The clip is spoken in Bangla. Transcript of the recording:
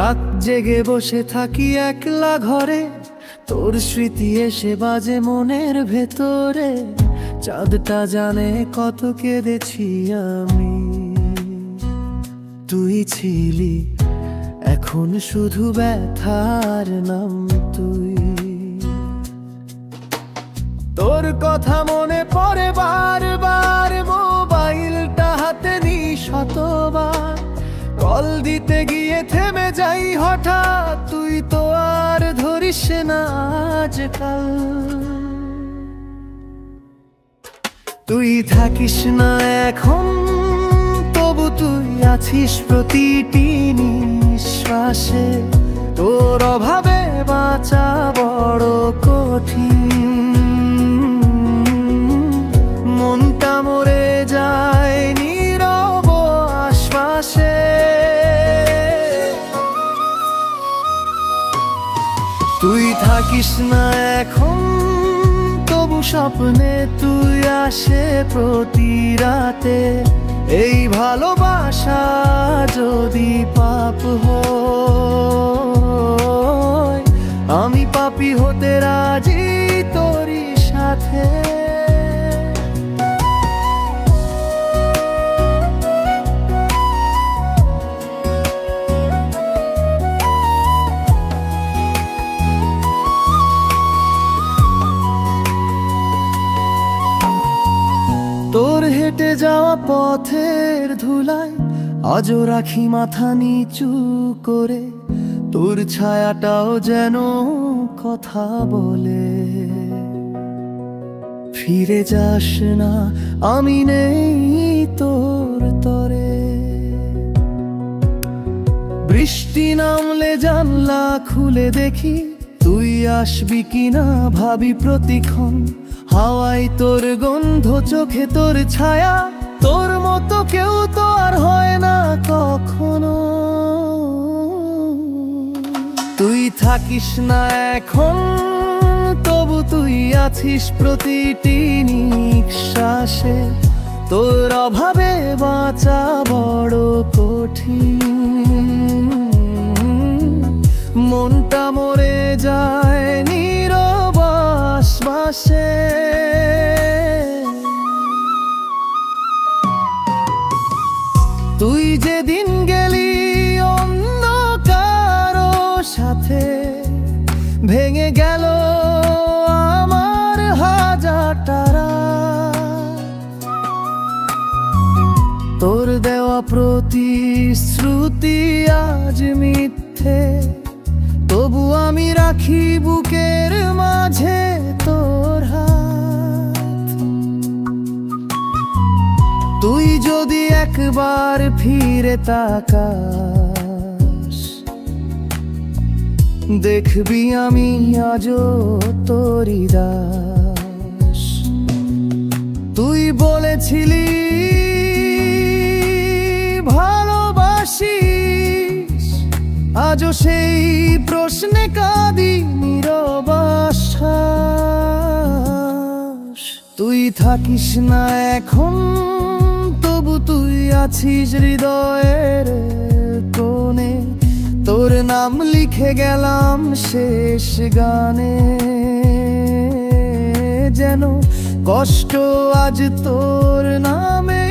রাত জেগে বসে থাকি একলা ঘরে, তোর স্মৃতি এসে বাজে মনের ভেতরে। চাঁদটা জানে কত কেঁদেছি আমি। তুই ছিলি, এখন শুধু ব্যথার নাম তুই। তোর কথা মনে পড়ে বারবার, মোবাইলটা হাতে নি শতবার। কল দিতে গিয়ে থেমে যাই হঠাৎ, তুই তো আর ধরিস না আজকাল। তুই থাকিস না এখন, তবু তুই আছিস প্রতিটি নিঃশ্বাসে। তোর অভাবে বাঁচা বড় কঠিন, মনটা মরে যায় নীরব আশ্বাসে। তুই থাকিস না এখন, তবু স্বপ্নে তুই আসে প্রতি রাতে। এই ভালোবাসা যদি পাপ হয়, আমি পাপী হতে রাজি তোরই সাথে। তোর হেঁটে যাওয়া পথের ধুলায় আজও রাখি মাথা নিচু করে। তোর ছায়াটাও যেন কথা বলে, ফিরে যাস না, আমি নেই তোর তরে। বৃষ্টি নামলে জানলা খুলে দেখি, তুই আসবি কিনা ভাবি প্রতিক্ষণ। হাওয়ায় তোর গন্ধ, চোখে তোর ছায়া, তোর মতো কেউ তো আর হয় না কখনো। তুই থাকিস না এখন, তবু তুই আছিস প্রতিটি নিঃশ্বাসে। তোর অভাবে বাঁচা বড় কঠিন, মনটা মরে যায় নীরব আশ্বাসে। তুই যেদিন গেলি অন্য কারো সাথে, ভেঙে গেল আমার হাজারটা রাত। তোর দেওয়া প্রতিশ্রুতি আজ মিথ্যে, তবু আমি রাখি বুকের মাঝে তোর হাত। তুই যদি একবার ফিরে তাকাস, দেখবি আমি আজও তোরই দাস। তুই বলেছিলি ভালোবাসিস, আজও সেই প্রশ্নে কাঁদি নীরব আশ্বাস। তুই থাকিস না এখন, তবু তুই আছিস হৃদয়ের কোণে। তোর নাম লিখে গেলাম শেষ গানে, যেন কষ্ট আজ তোর নামে